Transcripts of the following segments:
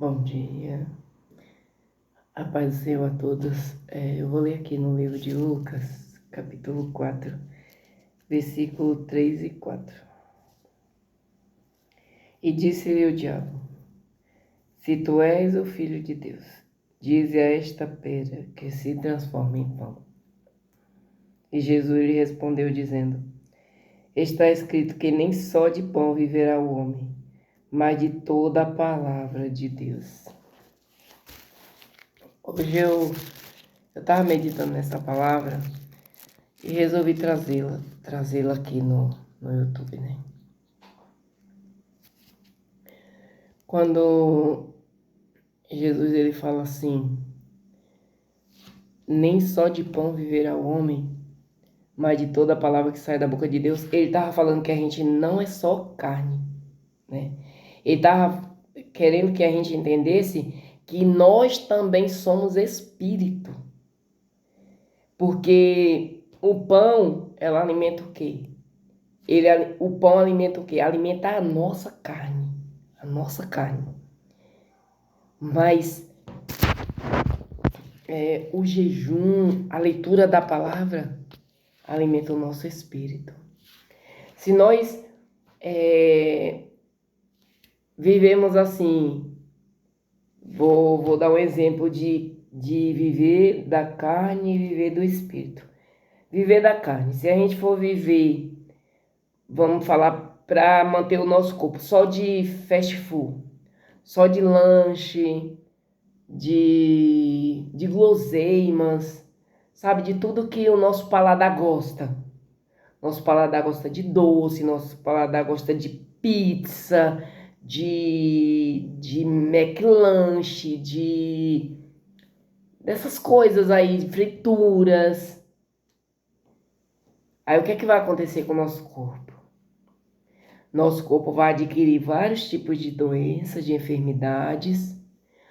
Bom dia, a paz do Senhor a todos. Eu vou ler aqui no livro de Lucas, capítulo 4, versículo 3 e 4. E disse-lhe o diabo: Se tu és o Filho de Deus, dize a esta pedra que se transforma em pão. E Jesus lhe respondeu dizendo: Está escrito que nem só de pão viverá o homem, mas de toda a palavra de Deus. Hoje eu estava meditando nessa palavra e resolvi trazê-la aqui no YouTube, né? Quando Jesus ele fala assim, nem só de pão viverá o homem, mas de toda a palavra que sai da boca de Deus, ele estava falando que a gente não é só carne, né? Ele estava querendo que a gente entendesse que nós também somos espírito. Porque o pão, ela alimenta o quê? O pão alimenta o quê? Alimenta a nossa carne. A nossa carne. Mas o jejum, a leitura da palavra, alimenta o nosso espírito. Se nós vivemos assim, vou dar um exemplo de viver da carne e viver do espírito. Viver da carne. Se a gente for viver, vamos falar, para manter o nosso corpo só de fast food, só de lanche, de guloseimas, sabe? De tudo que o nosso paladar gosta. Nosso paladar gosta de doce, nosso paladar gosta de pizza, de McLanche, dessas coisas aí, frituras. Aí o que é que vai acontecer com o nosso corpo? Nosso corpo vai adquirir vários tipos de doenças, de enfermidades.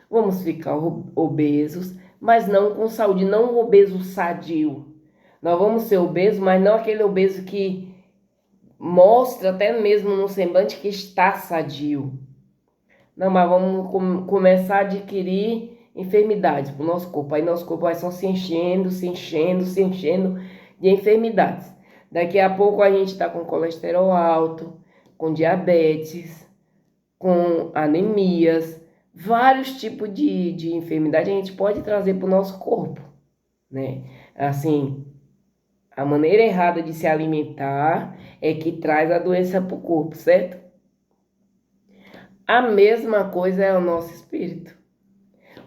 Vamos ficar obesos, mas não com saúde, não um obeso sadio. Nós vamos ser obesos, mas não aquele obeso que mostra até mesmo no semblante que está sadio. Não, mas vamos começar a adquirir enfermidades para o nosso corpo. Aí nosso corpo vai só se enchendo de enfermidades. Daqui a pouco a gente está com colesterol alto, com diabetes, com anemias, vários tipos de enfermidade a gente pode trazer para o nosso corpo, né? Assim, a maneira errada de se alimentar é que traz a doença para o corpo, certo? A mesma coisa é o nosso espírito.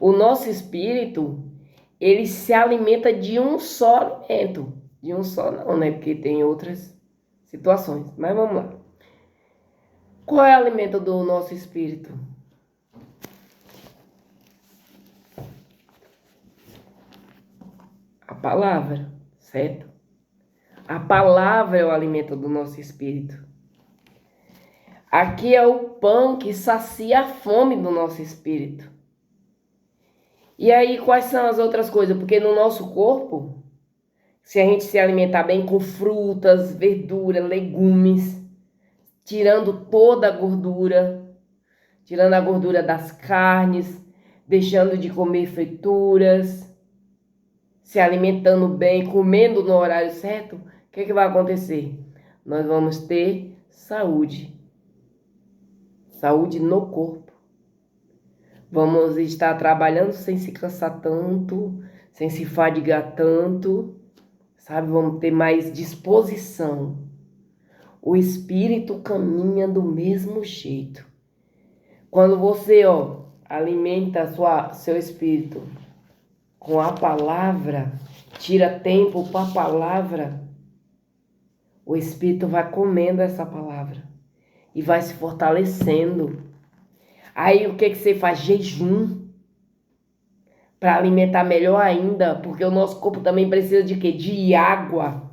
O nosso espírito, ele se alimenta de um só alimento. De um só não, né? Porque tem outras situações. Mas vamos lá. Qual é o alimento do nosso espírito? A palavra, certo? A palavra é o alimento do nosso espírito. Aqui é o pão que sacia a fome do nosso espírito. E aí, quais são as outras coisas? Porque no nosso corpo, se a gente se alimentar bem com frutas, verduras, legumes, tirando toda a gordura, tirando a gordura das carnes, deixando de comer frituras, se alimentando bem, comendo no horário certo, o que vai acontecer? Nós vamos ter saúde. Saúde no corpo. Vamos estar trabalhando sem se cansar tanto, sem se fadigar tanto, sabe? Vamos ter mais disposição. O espírito caminha do mesmo jeito. Quando você, alimenta seu espírito com a palavra, tira tempo para a palavra, o espírito vai comendo essa palavra e vai se fortalecendo. Aí o que você faz? Jejum. Para alimentar melhor ainda, porque o nosso corpo também precisa de quê? De água.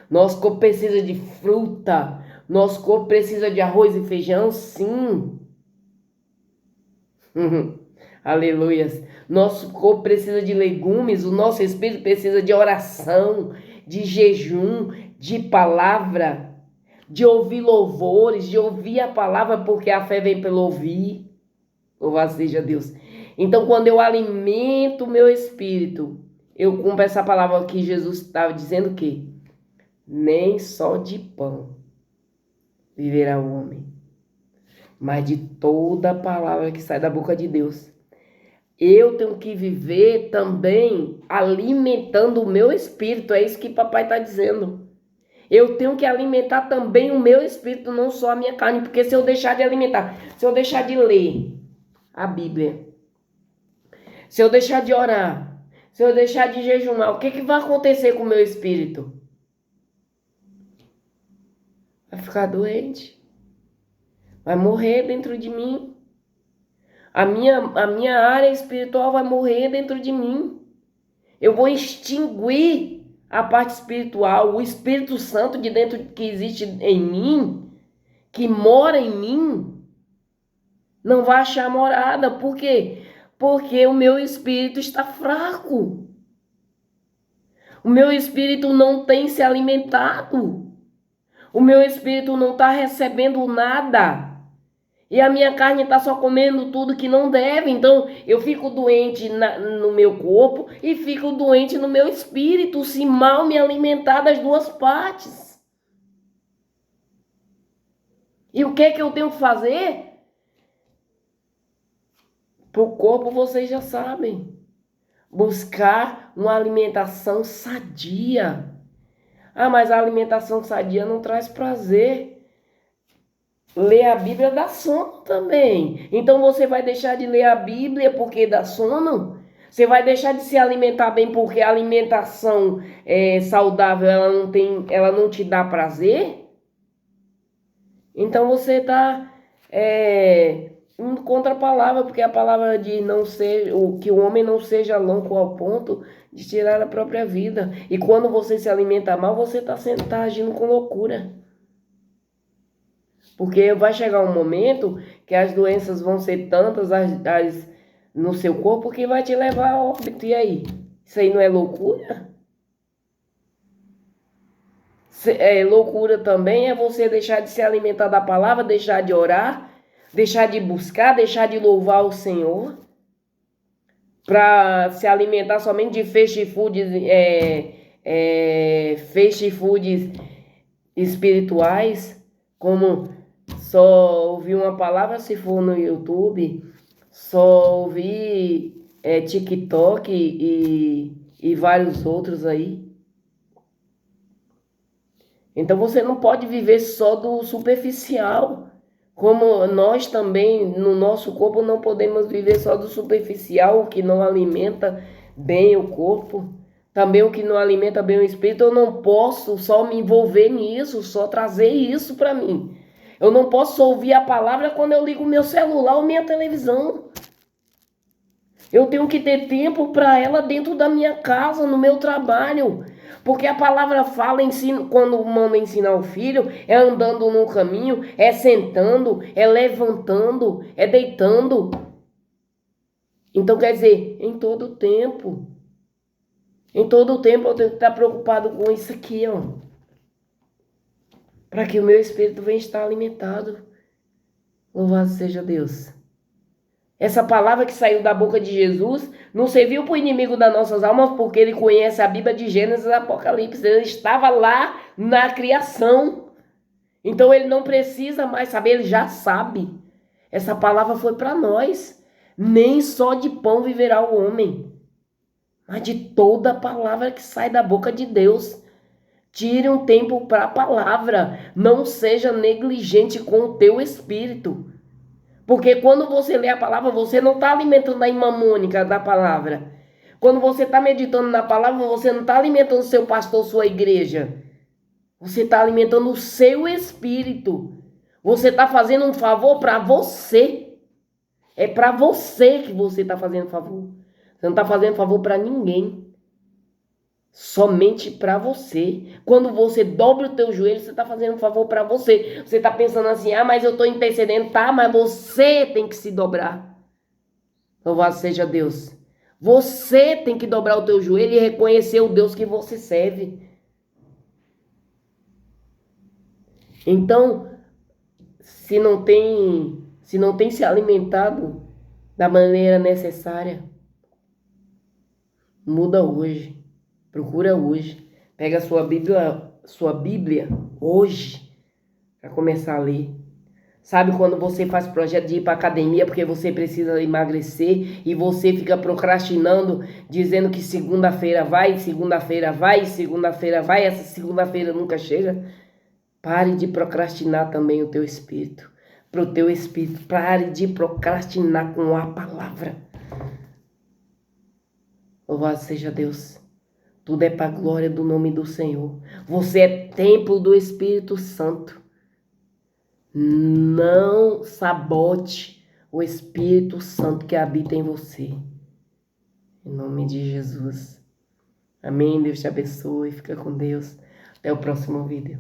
Nosso corpo precisa de fruta. Nosso corpo precisa de arroz e feijão, sim. Aleluias. Nosso corpo precisa de legumes, o nosso espírito precisa de oração, de jejum, de palavra, de ouvir louvores, de ouvir a palavra, porque a fé vem pelo ouvir. Louvado seja Deus. Então, quando eu alimento o meu espírito, eu cumpro essa palavra que Jesus estava dizendo que nem só de pão viverá o homem, mas de toda a palavra que sai da boca de Deus. Eu tenho que viver também alimentando o meu espírito, é isso que papai está dizendo. Eu tenho que alimentar também o meu espírito, não só a minha carne, porque se eu deixar de alimentar, se eu deixar de ler a Bíblia, se eu deixar de orar, se eu deixar de jejuar, o que vai acontecer com o meu espírito? Vai ficar doente, vai morrer dentro de mim. A minha área espiritual vai morrer dentro de mim. Eu vou extinguir a parte espiritual, o Espírito Santo de dentro que existe em mim, que mora em mim, não vai achar morada. Por quê? Porque o meu espírito está fraco. O meu espírito não tem se alimentado. O meu espírito não está recebendo nada. E a minha carne está só comendo tudo que não deve. Então eu fico doente no meu corpo e fico doente no meu espírito, se mal me alimentar das duas partes. E o que é que eu tenho que fazer? Para o corpo vocês já sabem. Buscar uma alimentação sadia. Ah, mas a alimentação sadia não traz prazer. Ler a Bíblia dá sono também. Então você vai deixar de ler a Bíblia porque dá sono? Você vai deixar de se alimentar bem porque a alimentação saudável ela não te dá prazer? Então você está indo contra a palavra, porque a palavra diz que o homem não seja louco ao ponto de tirar a própria vida. E quando você se alimenta mal, você tá agindo com loucura. Porque vai chegar um momento que as doenças vão ser tantas no seu corpo que vai te levar a óbito. E aí? Isso aí não é loucura? Loucura também é você deixar de se alimentar da palavra, deixar de orar, deixar de buscar, deixar de louvar o Senhor, para se alimentar somente de fast foods, fast foods espirituais, como só ouvir uma palavra se for no YouTube, só ouvir TikTok e vários outros aí. Então você não pode viver só do superficial, como nós também no nosso corpo não podemos viver só do superficial, o que não alimenta bem o corpo, também o que não alimenta bem o espírito. Eu não posso só me envolver nisso, só trazer isso para mim. Eu não posso ouvir a palavra quando eu ligo meu celular ou minha televisão. Eu tenho que ter tempo para ela dentro da minha casa, no meu trabalho. Porque a palavra fala, quando manda ensinar o filho, é andando no caminho, é sentando, é levantando, é deitando. Então quer dizer, em todo tempo. Em todo tempo eu tenho que estar preocupado com isso aqui, ó. Para que o meu espírito venha estar alimentado. Louvado seja Deus. Essa palavra que saiu da boca de Jesus não serviu para o inimigo das nossas almas, porque ele conhece a Bíblia de Gênesis e Apocalipse. Ele estava lá na criação. Então ele não precisa mais saber, ele já sabe. Essa palavra foi para nós. Nem só de pão viverá o homem, mas de toda a palavra que sai da boca de Deus. Tire um tempo para a palavra. Não seja negligente com o teu espírito. Porque quando você lê a palavra, você não está alimentando a irmã Mônica da palavra. Quando você está meditando na palavra, você não está alimentando o seu pastor, sua igreja. Você está alimentando o seu espírito. Você está fazendo um favor para você. É para você que você está fazendo favor. Você não está fazendo favor para ninguém. Somente para você. Quando você dobra o teu joelho, você está fazendo um favor para você. Você está pensando assim, mas eu estou intercedendo. Tá, mas você tem que se dobrar. Louvado seja Deus. Você tem que dobrar o teu joelho e reconhecer o Deus que você serve. Então, se não tem se alimentado da maneira necessária. Muda hoje. Procura hoje. Pega a sua Bíblia hoje para começar a ler. Sabe quando você faz projeto de ir para academia porque você precisa emagrecer e você fica procrastinando, dizendo que segunda-feira vai, segunda-feira vai, segunda-feira vai, essa segunda-feira nunca chega? Pare de procrastinar também o teu espírito. Pro teu espírito, pare de procrastinar com a palavra. Louvado seja Deus. Tudo é para a glória do nome do Senhor. Você é templo do Espírito Santo. Não sabote o Espírito Santo que habita em você. Em nome de Jesus. Amém. Deus te abençoe. Fica com Deus. Até o próximo vídeo.